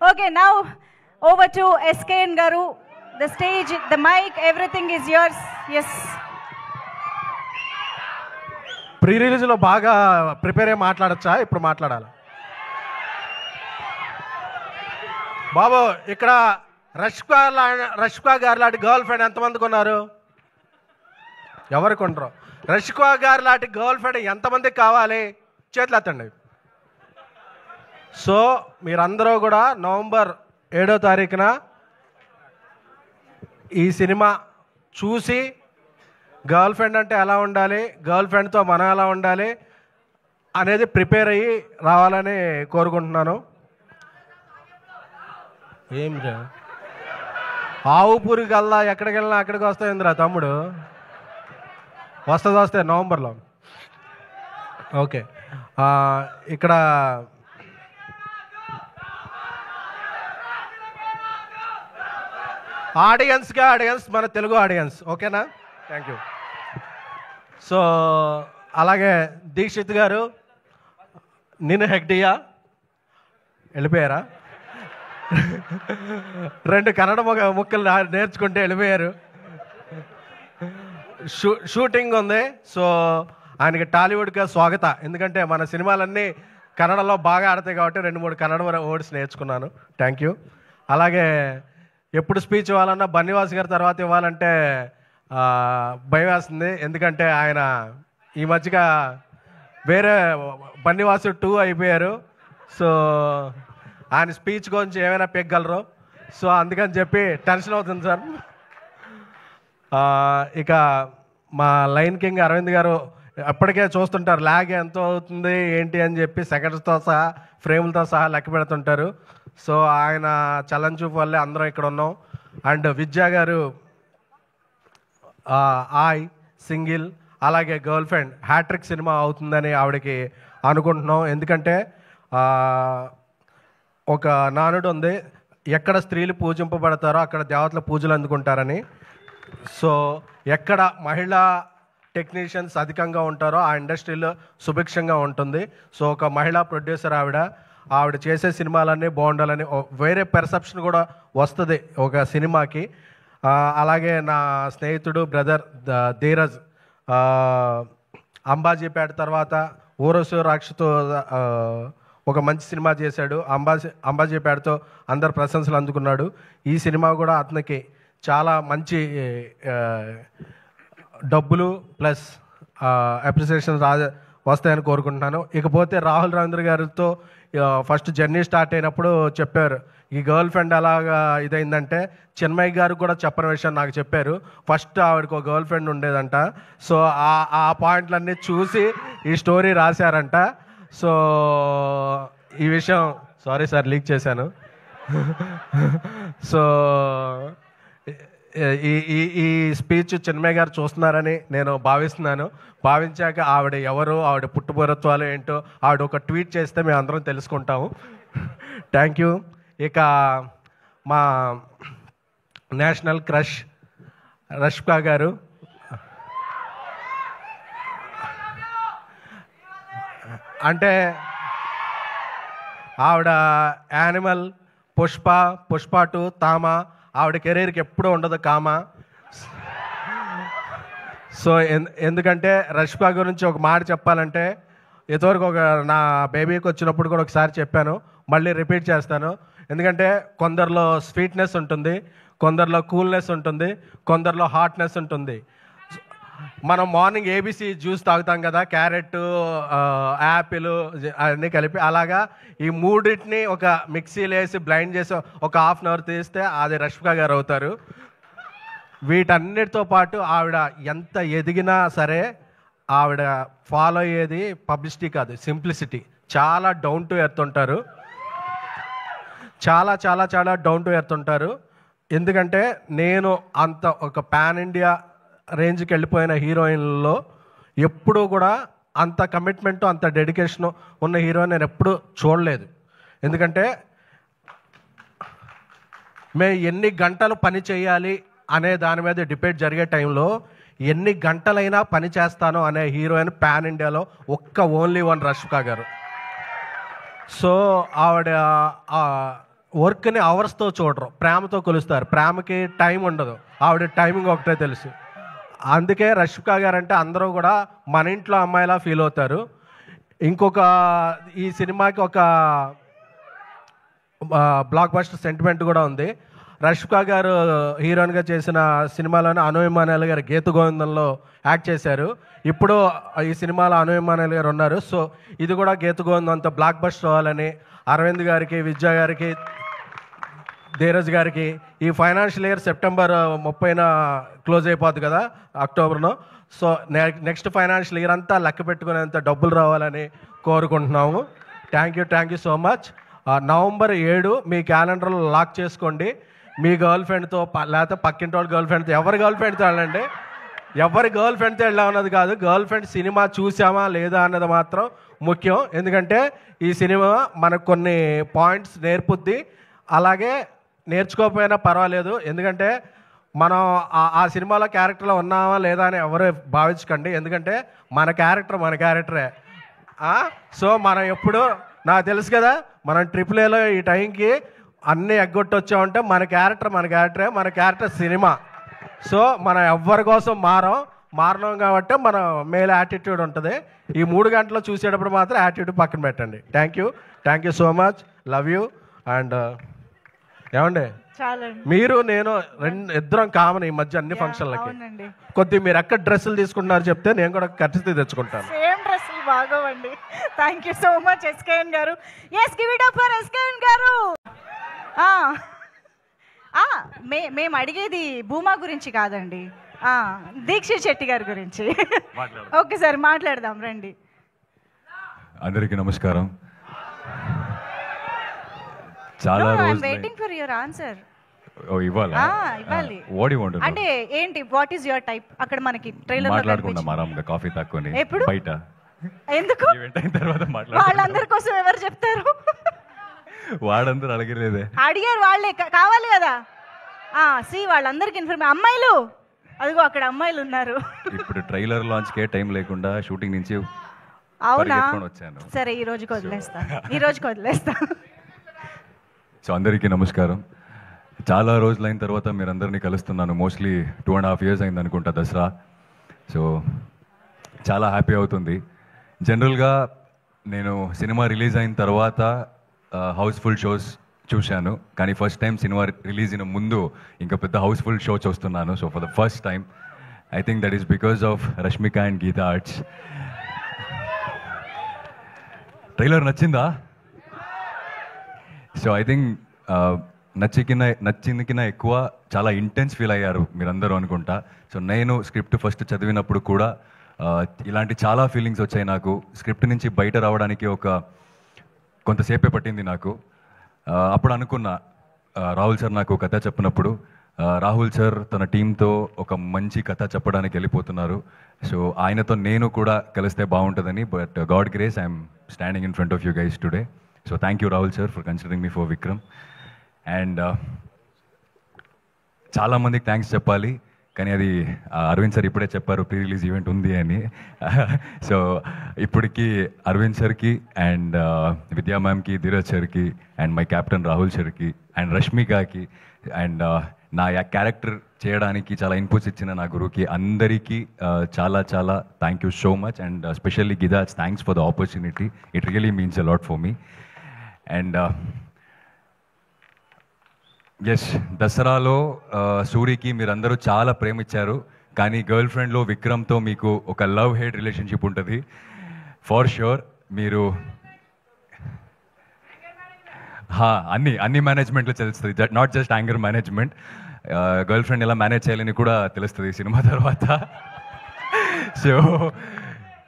Okay, now over to SKN Garu. The stage, the mic, everything is yours. Yes. Pre రిలీజ్లో బాగా prepare అయ్యి మాట్లాడచ్చా? ఇప్పుడు మాట్లాడాలి. బాబు, ఇక్కడ రష్కా గారు లాంటి గర్ల్ ఫ్రెండ్ ఎంతమందికి ఉన్నారు? ఎవరికి ఉండరు? రష్కా గారు లాంటి గర్ల్ ఫ్రెండ్ ఎంతమందికి కావాలి? చేతులు ఎత్తండి. సో మీరందరూ కూడా నవంబర్ 7వ తారీఖున ఈ సినిమా చూసి గర్ల్ ఫ్రెండ్ అంటే ఎలా ఉండాలి, గర్ల్ ఫ్రెండ్తో మనం ఎలా ఉండాలి అనేది ప్రిపేర్ అయ్యి రావాలని కోరుకుంటున్నాను. ఏమిరా ఆవు పూరికి వెళ్ళా, ఎక్కడికి వెళ్ళినా అక్కడికి వస్తాయిందిరా తమ్ముడు. వస్తే నవంబర్లో. ఓకే, ఇక్కడ ఆడియన్స్ మన తెలుగు ఆడియన్స్, ఓకేనా? Thank you. సో అలాగే దీక్షిత్ గారు, నేను హెగ్డియా వెళ్ళిపోయారా? 2 కన్నడ ముక్కలు నేర్చుకుంటే వెళ్ళిపోయారు. షూటింగ్ ఉంది. సో ఆయనకి టాలీవుడ్గా స్వాగత. ఎందుకంటే మన సినిమాలన్నీ కన్నడలో బాగా ఆడతాయి కాబట్టి 2-3 కన్నడ వర్డ్స్ నేర్చుకున్నాను. Thank you. అలాగే ఎప్పుడు స్పీచ్ ఇవ్వాలన్నా బన్నివాస్ గారి తర్వాత ఇవ్వాలంటే భయం వేస్తుంది. ఎందుకంటే ఆయన ఈ మధ్యగా వేరే బన్నివాసు 2 అయిపోయారు. సో ఆయన స్పీచ్ గురించి ఏమైనా పెగ్గలరు. సో అందుకని చెప్పి టెన్షన్ అవుతుంది సార్. ఇక మా లైన్ కింగ్ అరవింద్ గారు అప్పటికే చూస్తుంటారు ల్యాగ్ ఎంత అవుతుంది ఏంటి అని చెప్పి సెకండ్స్తో సహా ఫ్రేములతో సహా లెక్క పెడుతుంటారు. సో ఆయన చలన్ చూపు వల్లే అందరం ఇక్కడ ఉన్నాం. అండ్ విద్యా గారు ఆయ్ సింగిల్, అలాగే గర్ల్ ఫ్రెండ్ హ్యాట్రిక్ సినిమా అవుతుందని ఆవిడకి అనుకుంటున్నాం. ఎందుకంటే ఒక నానుడు ఉంది, ఎక్కడ స్త్రీలు పూజింపబడతారో అక్కడ దేవతల పూజలు అందుకుంటారని. సో ఎక్కడ మహిళా టెక్నీషియన్స్ అధికంగా ఉంటారో ఆ ఇండస్ట్రీలో సుభిక్షంగా ఉంటుంది. సో ఒక మహిళా ప్రొడ్యూసర్ ఆవిడ చేసే సినిమాలన్నీ బాగుండాలని వేరే పెర్సెప్షన్ కూడా వస్తుంది ఒక సినిమాకి. అలాగే నా స్నేహితుడు బ్రదర్ ధీరజ్ అంబాజీపేట తర్వాత ఊరసు రాక్షతో ఒక మంచి సినిమా చేశాడు. అంబాజీపేటతో అందరు ప్రశంసలు అందుకున్నాడు. ఈ సినిమా కూడా అతనికి చాలా మంచి డబ్బులు ప్లస్ అప్రిసియేషన్ వస్తాయని కోరుకుంటున్నాను. ఇకపోతే రాహుల్ రవీంద్ర గారితో ఫస్ట్ జర్నీ స్టార్ట్ అయినప్పుడు చెప్పారు ఈ గర్ల్ ఫ్రెండ్ అలాగా ఇదైందంటే, చిన్మయ్ గారు కూడా చెప్పని విషయం నాకు చెప్పారు. ఫస్ట్ ఆవిడకి ఒక గర్ల్ ఫ్రెండ్ ఉండేదంట. సో ఆ పాయింట్లన్నీ చూసి ఈ స్టోరీ రాశారంట. సో ఈ విషయం సారీ సార్ లీక్ చేశాను. సో ఈ స్పీచ్ చిన్మయ్ గారు చూస్తున్నారని నేను భావిస్తున్నాను. భావించాక ఆవిడ ఎవరు, ఆవిడ పుట్టుపూర్వత్వాలు ఏంటో ఆవిడ ఒక ట్వీట్ చేస్తే మేము అందరం తెలుసుకుంటాము. Thank you. ఇక మా నేషనల్ క్రష్ రష్కా గారు, అంటే ఆవిడ యానిమల్, పుష్ప 2, తామ, ఆవిడ కెరీర్కి ఎప్పుడూ ఉండదు కామా. సో ఎందుకంటే రష్కా గురించి ఒక మాట చెప్పాలంటే, ఇదివరకు నా బేబీకి వచ్చినప్పుడు కూడా ఒకసారి చెప్పాను, మళ్ళీ రిపీట్ చేస్తాను. ఎందుకంటే కొందరిలో స్వీట్నెస్ ఉంటుంది, కొందరిలో కూల్నెస్ ఉంటుంది, కొందరిలో హాట్నెస్ ఉంటుంది. మనం మార్నింగ్ ఏబీసీ జ్యూస్ తాగుతాం కదా, క్యారెట్, యాపిల్ అన్నీ కలిపి, అలాగా ఈ మూడింటిని ఒక మిక్సీలో వేసి బ్లైండ్ చేసి ఒక హాఫ్ అన్ అవర్ తీస్తే అది రష్మిక గారు అవుతారు. వీటన్నిటితో పాటు ఆవిడ ఎంత ఎదిగినా సరే ఆవిడ ఫాలో అయ్యేది పబ్లిసిటీ కాదు, సింప్లిసిటీ. చాలా డౌన్ టు ఎర్త్ ఉంటారు, చాలా చాలా చాలా డౌన్ టు ఎర్త్ ఉంటారు. ఎందుకంటే నేను అంత ఒక పాన్ ఇండియా రేంజ్కి వెళ్ళిపోయిన హీరోయిన్లలో ఎప్పుడూ కూడా అంత కమిట్మెంట్, అంత డెడికేషన్ ఉన్న హీరోయిన్ నేను ఎప్పుడూ చూడలేదు. ఎందుకంటే మేము ఎన్ని గంటలు పని చేయాలి అనే దాని మీద డిబేట్ జరిగే టైంలో ఎన్ని గంటలైనా పని చేస్తాను అనే హీరోయిన్ పాన్ ఇండియాలో ఓన్లీ వన్ రష్మిక గారు. సో ఆవిడ వర్క్ని అవర్స్తో చూడరు, ప్రేమతో కొలుస్తారు. ప్రేమకి టైం ఉండదు, ఆవిడ టైమింగ్ ఒకటే తెలుసు. అందుకే రష్మిక గారు అంటే అందరూ కూడా మన ఇంట్లో అమ్మాయిలా ఫీల్ అవుతారు. ఇంకొక ఈ సినిమాకి ఒక బ్లాక్ బస్టర్ సెంటిమెంట్ కూడా ఉంది. రష్మిక గారు హీరోయిన్గా చేసిన సినిమాలోనే అను ఇమ్మానుయేల్ గారు గీత గోవిందంలో యాక్ట్ చేశారు. ఇప్పుడు ఈ సినిమాలో అను ఇమ్మానుయేల్ గారు ఉన్నారు. సో ఇది కూడా గీత గోవిందంతో బ్లాక్ బస్టర్ అవ్వాలని అరవింద్ గారికి, విద్యా గారికి, ధీరజ్ గారికి ఈ ఫైనాన్షియల్ ఇయర్ సెప్టెంబర్ 30న క్లోజ్ అయిపోద్ది కదా, అక్టోబర్లో. సో నెక్స్ట్ ఫైనాన్షియల్ ఇయర్ అంతా లెక్క పెట్టుకునేంత డబ్బులు రావాలని కోరుకుంటున్నాము. Thank you so much. November 7 మీ క్యాలెండర్లో లాక్ చేసుకోండి. మీ గర్ల్ ఫ్రెండ్తో లేకపోతే పక్కింటి వాళ్ళ గర్ల్ ఫ్రెండ్తో, ఎవరి గర్ల్ ఫ్రెండ్తో వెళ్ళండి. ఎవరి గర్ల్ ఫ్రెండ్తో వెళ్ళాం అన్నది కాదు, గర్ల్ ఫ్రెండ్ సినిమా చూసామా లేదా అన్నది మాత్రం ముఖ్యం. ఎందుకంటే ఈ సినిమా మనకు కొన్ని పాయింట్స్ నేర్పుద్ది. అలాగే నేర్చుకోకపోయినా పర్వాలేదు, ఎందుకంటే మనం ఆ సినిమాలో క్యారెక్టర్లో ఉన్నామా లేదా అని ఎవరు భావించకండి. ఎందుకంటే మన క్యారెక్టరే. సో మనం ఎప్పుడు, నాకు తెలుసు కదా, మనం AAAలో ఈ టైంకి అన్నీ ఎగ్గొట్టొచ్చామంటే మన క్యారెక్టర్ సినిమా. సో మనం ఎవ్వరి కోసం మారడం కాబట్టి మన మేల్ యాటిట్యూడ్ ఉంటుంది. ఈ 3 గంటలు చూసేటప్పుడు మాత్రం యాటిట్యూడ్ పక్కన పెట్టండి. Thank you so much. Love you. And ఏమండి, మీరు నేను ఇద్దరం కామన్ ఈ మధ్య అన్ని ఫంక్షన్లకి. కొద్దిగా మీరు ఎక్కడ డ్రెస్సులు తీసుకుంటున్నారు చెప్తే నేను కూడా ఖర్చు తెచ్చుకుంటాను. సేమ్ డ్రెస్సులు బాగోవండి. Thank you so much SKN గారు. Yes, give it up for SKN గారు. మేము అడిగేది భూమా గురించి కాదండి, దీక్షిత్ శెట్టి గారి గురించి. ఒక్కసారి మాట్లాడదాం రండి. అందరికీ నమస్కారం. చాలా వెయిటింగ్ ఫర్ యువర్ ఆన్సర్. ఇవ్వాలి. అంటే ఏంటి, వాట్ ఈస్ యువర్ టైప్? అక్కడ మనకి ట్రైలర్ మాట్లాడుకుందాం ఆరాంగా కాఫీ తాక్కుని. ఎప్పుడు బయట ఎందుకు? తర్వాత వాళ్ళందరి కోసం ఎవరు చెప్తారు? వాడందరూ అడిగారు వాళ్ళే కావాలి కదా. వాళ్ళందరికి ఇన్ఫర్మేషన్. అమ్మాయిలు, అదిగో అక్కడ అమ్మాయిలు ఉన్నారు. ఇప్పుడు ట్రైలర్ లాంచ్ కే టైం లేకుండా షూటింగ్ నుంచి అవునా వచ్చాను. సరే, ఈ రోజుకి వదిలేస్తా. సో అందరికీ నమస్కారం. చాలా రోజులైన తర్వాత మీరు అందరినీ కలుస్తున్నాను. మోస్ట్లీ 2.5 years అయింది అనుకుంటా దసరా. సో చాలా హ్యాపీ అవుతుంది. జనరల్గా నేను సినిమా రిలీజ్ అయిన తర్వాత హౌస్ఫుల్ షోస్ చూశాను, కానీ ఫస్ట్ టైం సినిమా రిలీజ్ అయిన ముందు ఇంకా పెద్ద హౌస్ఫుల్ షో చూస్తున్నాను. So for the first time I think that is because of Rashmika and Geetha Arts. Trailer నచ్చిందా? సో ఐ థింక్ నచ్చింది కన్నా ఎక్కువ చాలా ఇంటెన్స్ ఫీల్ అయ్యారు మీరందరూ అనుకుంటా. సో నేను స్క్రిప్ట్ ఫస్ట్ చదివినప్పుడు కూడా ఇలాంటి చాలా ఫీలింగ్స్ వచ్చాయి నాకు. స్క్రిప్ట్ నుంచి బయట రావడానికి కొంతసేపే పట్టింది నాకు. అప్పుడు అనుకున్నా, రాహుల్ సార్ నాకు కథ చెప్పినప్పుడు, రాహుల్ సార్ తన టీంతో ఒక మంచి కథ చెప్పడానికి వెళ్ళిపోతున్నారు. సో ఆయనతో నేను కూడా కలిస్తే బాగుంటుందని. But God grace I'm standing in front of you guys today. So thank you Rahul sir for considering me for Vikram. And చాలామందికి థ్యాంక్స్ చెప్పాలి, కానీ అది అరవింద్ సార్ ఇప్పుడే చెప్పారు ప్రీ రిలీజ్ ఈవెంట్ ఉంది అని. సో ఇప్పటికీ అరవింద్ సార్కి అండ్ విద్యా మ్యామ్కి, ధీరజ్ సార్కి అండ్ మై కెప్టెన్ రాహుల్ సార్కి అండ్ రష్మికకి అండ్ నా క్యారెక్టర్ చేయడానికి చాలా ఇన్పుట్స్ ఇచ్చిన నా గురువుకి అందరికీ చాలా చాలా thank you so much. And specially గిదా, thanks for the opportunity. It really means a lot for me. And yes, దసరాలో సూరికి మీరందరూ చాలా ప్రేమ ఇచ్చారు, కానీ గర్ల్ ఫ్రెండ్లో విక్రమ్తో మీకు ఒక లవ్ హేట్ రిలేషన్షిప్ ఉంటుంది ఫార్ ష్యూర్. మీరు అన్ని మేనేజ్మెంట్లో తెలుస్తుంది, not just anger management. Girlfriend ఎలా మేనేజ్ చేయాలని కూడా తెలుస్తుంది సినిమా తర్వాత. So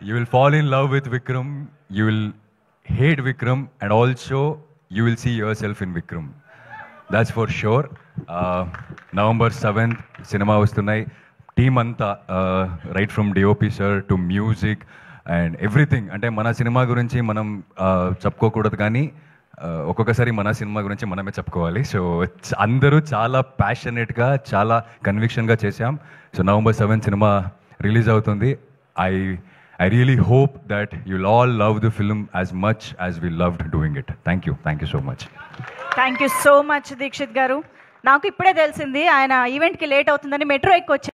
you will fall in love with Vikram, you will hate Vikram, and also you will see yourself in Vikram. That's for sure. November 7th సినిమా వస్తున్నాయి. టీమ్ అంతా right from DOP sir to music and everything. అంటే మన cinema గురించి మనం చెప్పుకోకూడదు, కానీ ఒక్కొక్కసారి మన సినిమా గురించి మనమే చెప్పుకోవాలి. సో అందరూ చాలా ప్యాషనేట్గా, చాలా కన్విక్షన్గా చేశాం. So November 7th cinema release అవుతుంది. I really hope that you'll all love the film as much as we loved doing it. Thank you so much. Thank you so much Dikshit garu. నాకు ఇప్పుడే తెలిసింది ఆయన ఈవెంట్కి లేట్ అవుతుందని మెట్రో ఎక్కొచ్చి